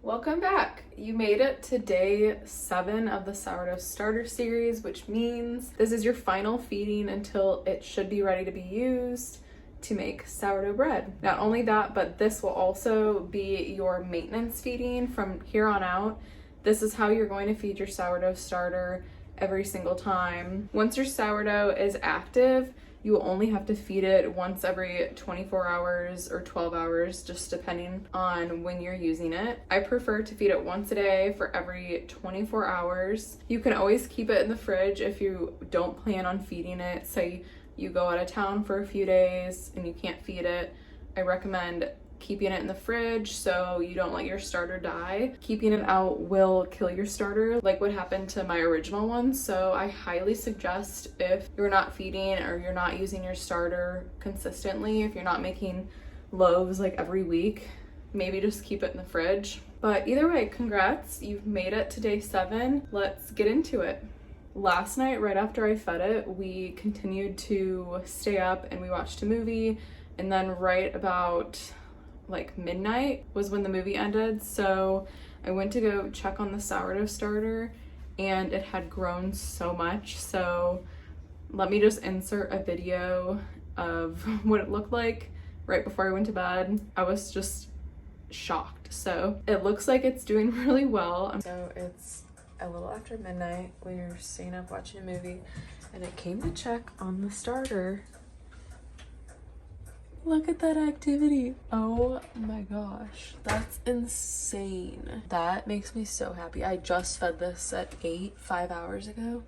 Welcome back. You made it to day 7 of the sourdough starter series, which means this is your final feeding until it should be ready to be used to make sourdough bread. Not only that, but this will also be your maintenance feeding from here on out. This is how you're going to feed your sourdough starter every single time. Once your sourdough is active, you will only have to feed it once every 24 hours or 12 hours, just depending on when you're using it. I prefer to feed it once a day for every 24 hours. You can always keep it in the fridge if you don't plan on feeding it. Say you go out of town for a few days and you can't feed it. I recommend keeping it in the fridge so you don't let your starter die. Keeping it out will kill your starter, like what happened to my original one. So I highly suggest, if you're not feeding or you're not using your starter consistently, if you're not making loaves like every week, maybe just keep it in the fridge. But either way, congrats, you've made it to day 7. Let's get into it. Last night, right after I fed it, we continued to stay up and we watched a movie, and then right about like midnight was when the movie ended. So I went to go check on the sourdough starter and it had grown so much. So let me just insert a video of what it looked like right before I went to bed. I was just shocked. So it looks like it's doing really well. So it's a little after midnight. We were staying up watching a movie and it came to check on the starter. Look at that activity. Oh my gosh, that's insane. That makes me so happy. I just fed this at 5 hours ago.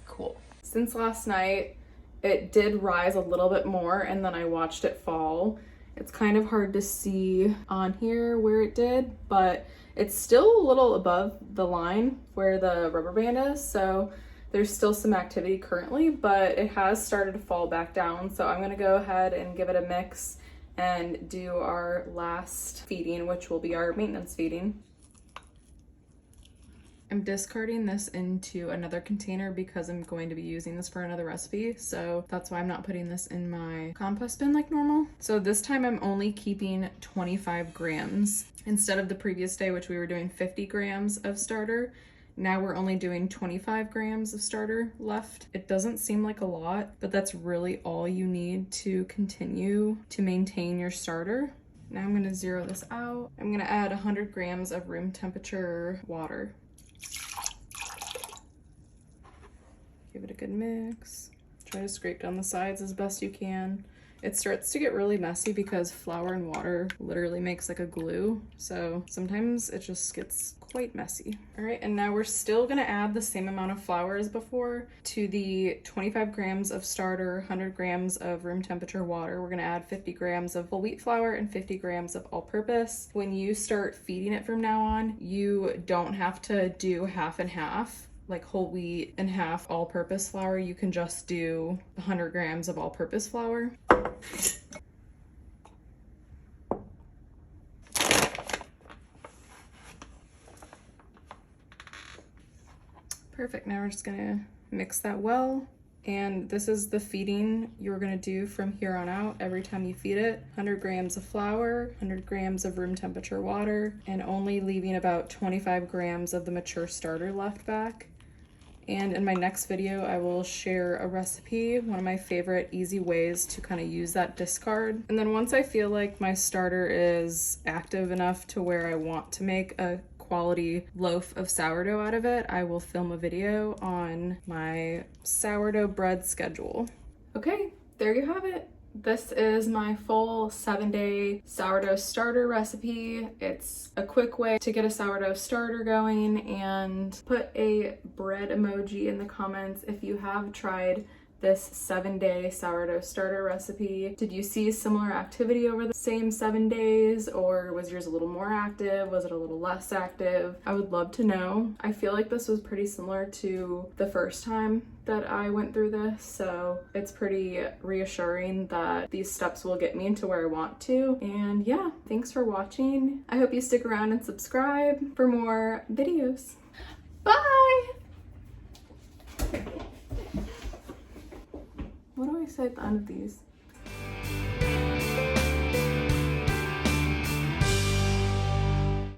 Cool. Since last night, it did rise a little bit more and then I watched it fall. It's kind of hard to see on here where it did, but it's still a little above the line where the rubber band is. So there's still some activity currently, but it has started to fall back down. So I'm gonna go ahead and give it a mix and do our last feeding, which will be our maintenance feeding. I'm discarding this into another container because I'm going to be using this for another recipe. So that's why I'm not putting this in my compost bin like normal. So this time I'm only keeping 25 grams instead of the previous day, which we were doing 50 grams of starter. Now we're only doing 25 grams of starter left. It doesn't seem like a lot, but that's really all you need to continue to maintain your starter. Now I'm gonna zero this out. I'm gonna add 100 grams of room temperature water. Give it a good mix. Try to scrape down the sides as best you can. It starts to get really messy because flour and water literally makes like a glue. So sometimes it just gets quite messy. All right, and now we're still gonna add the same amount of flour as before to the 25 grams of starter, 100 grams of room temperature water. We're gonna add 50 grams of whole wheat flour and 50 grams of all-purpose. When you start feeding it from now on, you don't have to do half and half, like whole wheat and half all-purpose flour. You can just do 100 grams of all-purpose flour. Perfect, now we're just gonna mix that well. And this is the feeding you're gonna do from here on out every time you feed it. 100 grams of flour, 100 grams of room temperature water, and only leaving about 25 grams of the mature starter left back. And in my next video, I will share a recipe, one of my favorite easy ways to kind of use that discard. And then once I feel like my starter is active enough to where I want to make a quality loaf of sourdough out of it, I will film a video on my sourdough bread schedule. Okay, there you have it. This is my full 7-day sourdough starter recipe. It's a quick way to get a sourdough starter going, and put a bread emoji in the comments if you have tried this 7-day sourdough starter recipe. Did you see similar activity over the same 7 days, or was yours a little more active? Was it a little less active? I would love to know. I feel like this was pretty similar to the first time that I went through this, so it's pretty reassuring that these steps will get me into where I want to. And yeah, thanks for watching. I hope you stick around and subscribe for more videos. Bye! What do I say at the end of these?